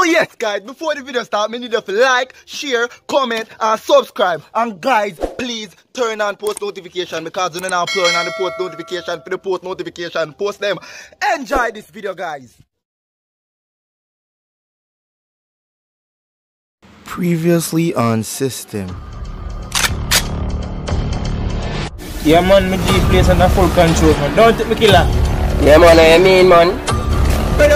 yes guys, before the video starts, we need you to like, share, comment and subscribe. And guys, please turn on post notification because we're now uploading on the post notification for the post notification. Post them. Enjoy this video guys. Previously on system. Yeah man, my G place under full control man. Don't take me killer. Yeah man, I mean man. Yo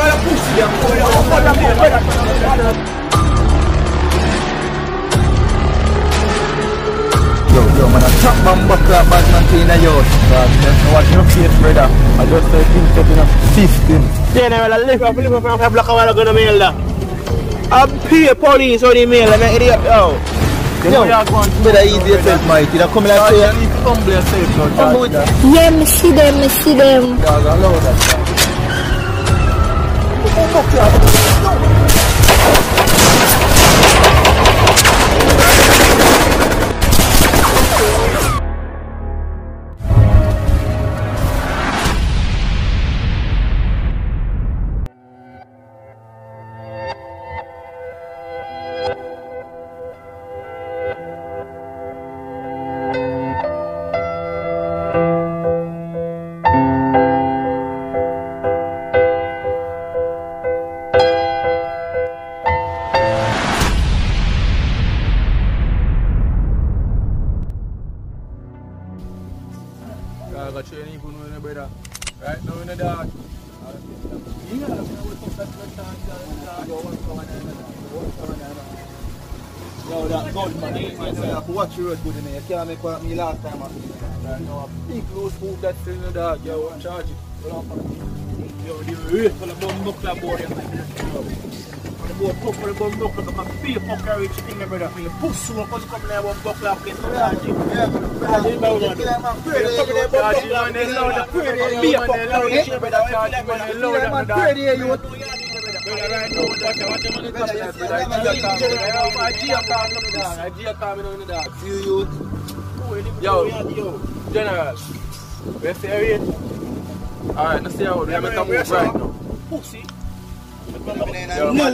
man, I chop man buckler bad man to in a yard. Watch your face brother. I just say things up in a system. Then I will lift up and block a while ago to mail that. I'm pay police on the mail and I idiot yo. Yo, better easy yourself, mate. You come like say you need to humble yourself. Yeah, me see them. Dog, I love that. I got training for no brother. Right now in the dark. Yo, that good man. Watch your road good in there. You can't make what me last time. Right now a big loose move that's still in the dark. Yo, charge it. Yo, the rate for the bum buckler board. The board pop for the bum buckler because the pay for carry thing brother. You push so because come there one buckler place to charge it. Yo, General, where's the area? Alright, let's see how we are making a move right now. Pussy. Yo, man,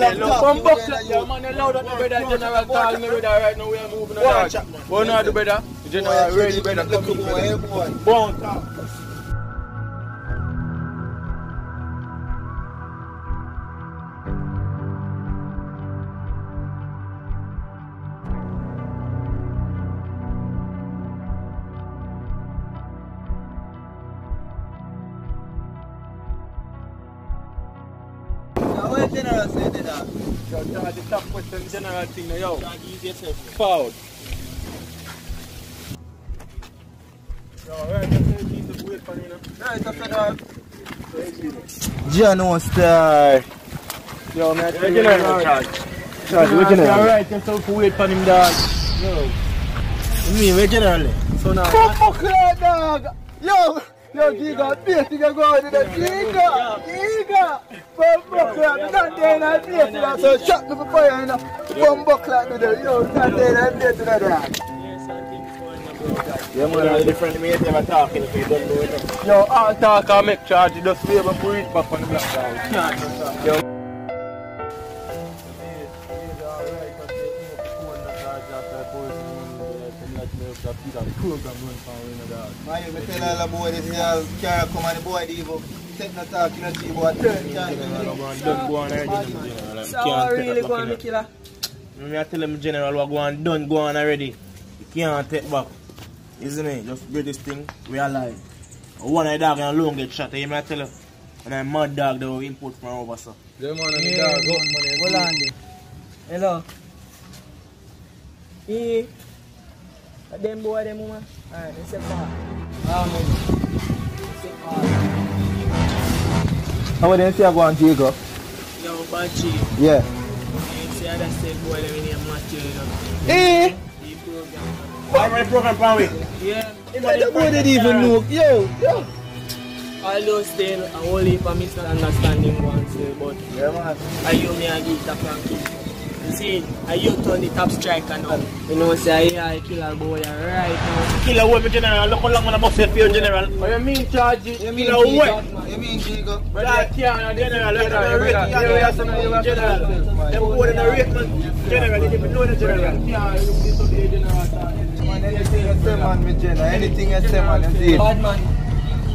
they loud up the brother. General call me brother right now. We are moving on that. What now the brother? The General ready brother. Born talk. What General said that? Yo, the top question General thing now, yo. Forward. Yo, right, let's need to wait for you now. Right after that. John star. Yo, man, I tell you now, Charge, we're General. Alright, you have to wait for him, dog. Yo. Me, we're General. So now. Fuck that dog! Yo, Giga, face you go out to the Giga! Bumbuckler, you can't tell that face to that, so shut me for fire, you know. Bumbuckler to the, yo, you can't tell that face to that. Yeah, man, all the different mates never talking if you don't know it. Yo, all talk and make charge, you just wave and breathe back on the black dog. Yo. Man, you tell all the boy this is all car come and the boy even take no talk, you know, see boy turn Don't go on already. So really go on, killer? I tell him General what go on, don't go on already. You can't take back. Isn't it? Just break this thing, we are alive. One of the dog and alone get shot, I tell you. And I'm mad dog that will import from over, so. Yeah, man, and the dog go, man. Hold on there. Hello. Hey. Them boy, them woman. Alright, they say far. They say far. How would you say I go on Jacob? Yo, Banshee. Yeah. You see how that said boy, let me name Matthew, you know. Eh? The program. I'm ready program plan with. Yeah. The boy didn't even know. Yo. Although still, a whole heap of misunderstanding once, but Yeah, man. I you me a give the Frankie. See, I you turn the top striker now. You know, say I kill a boy right now. Kill a woman general, look how long when I'm up here for you general. What you mean charge it? You mean a what? You mean Giga? Brother, general, General, them more than a rate man. General, you didn't know the general. Man, anything you say man with Jenna, anything you say man, you see it. Bad man.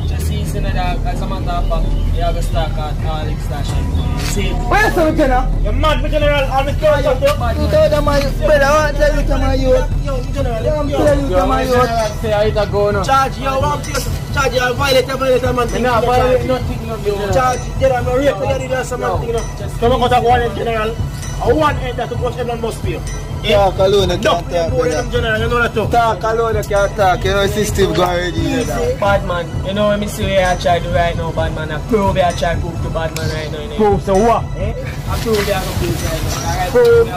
Just season that as a matter of fact, you have a stock at all extraction. See it? Where's the Jenna? You're mad for general, all this girl up there. You told them my brother, I want to tell you to my youth. Yo, general, I'm telling you to my youth. say I hit a go now. charge you, charge you, violate man. Nah, violate nothing of you. Charge, general, I'm rape for you, there's some man thing, you know. Come on, got one end, general. I want end that to push everyone must pay. Talk alone, you No, can't talk, brother. general, you know that too. Talk alone, you can't talk. You know, system go already. Bad man. You know what me see I try to do right now, bad man. I prove I try to prove to bad man right now. You know? Prove so what? I prove I can prove right now. Prove.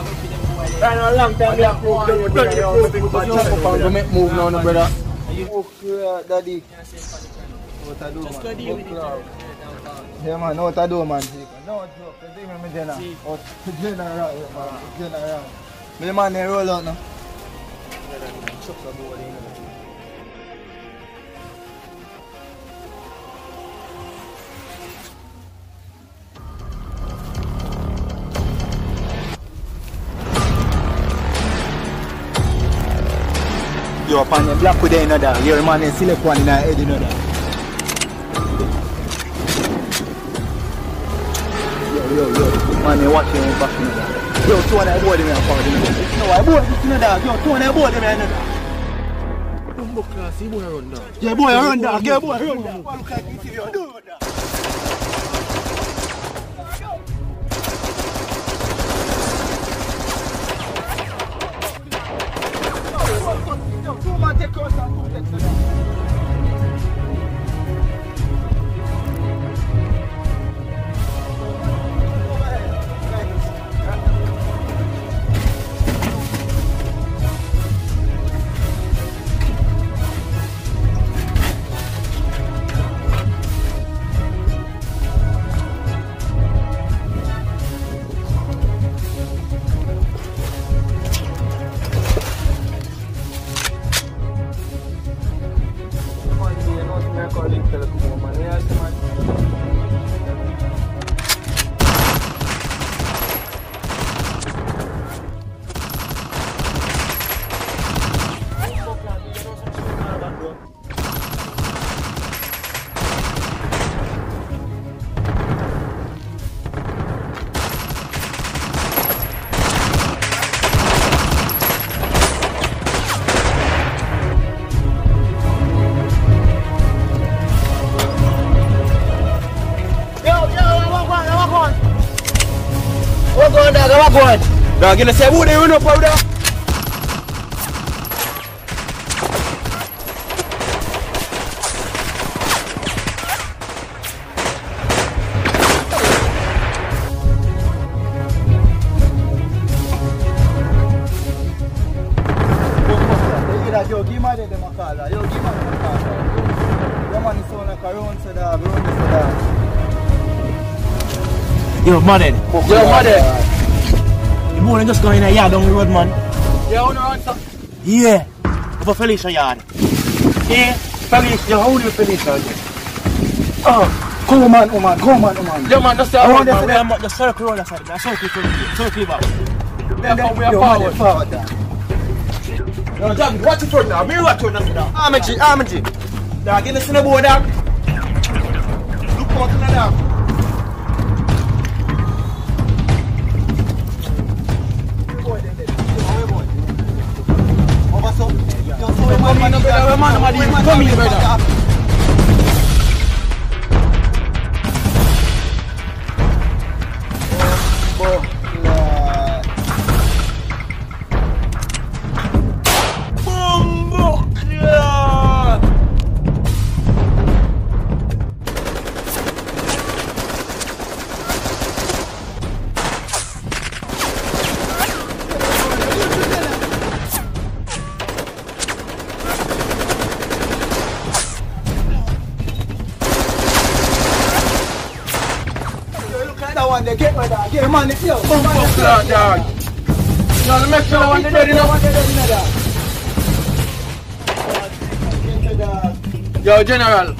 Right now, a long time, we have proved them. We're done with the Go make move now, no brother. Daddy. What I do, Just go man? deal with it. Yeah, man, what I do, man? No joke. You think me, Jenna? General, man. General. Me man, they roll out now. Yo, pan your black with another. Your man is select one in the head, another. Yo. Man, you watching him back in the Yo, two and I board him and found him. No, I board him in the dog. Yo, two and I board him and another. Yeah, boy, run dog. Yeah, boy, run dog. Look like you see you do that. Yo, two man take us and two take us. Dog, you know say who they run up out there? Yo, give me them a call. Yo, give me them a call. Your man is sound like a round so dog, round so dog. Yo, madden. Yo, madden. The boy just going in a yard down the road, man. Yeah, no answer. Yeah. Over Felicia yard. Yeah. Felicia, how old is Felicia again? Oh, come on, man. Yo, man, just say I want to the circle on the side. The circle back. we are forward. Yo, Jack, watch it right now. Me watch it now. Armagy. Dog, you listen to the boy, dog. Look out in the dog. Come here, brother. Get my dog, get man, it's yo. Dog. No, make sure one dead enough. Yo, General.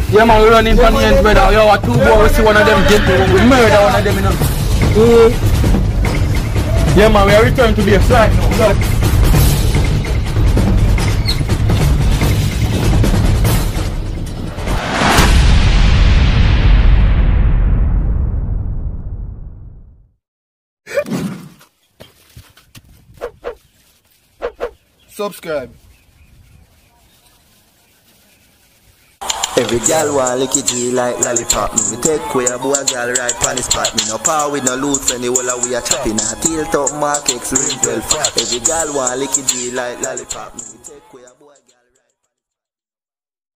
Yeah, man, we running from the end, brother. Yo, a 2 boy, we see one of them get we murder one of them, you know. Yeah, man, we are returning to be a flight now. Subscribe. Every gal want lick it G like lollipop. Me take away a boy gal right on the spot. Me no power with no loot and the whole of we a chopping. A tilt up mark X ring 12 fat. Every gal want lick it G like lollipop.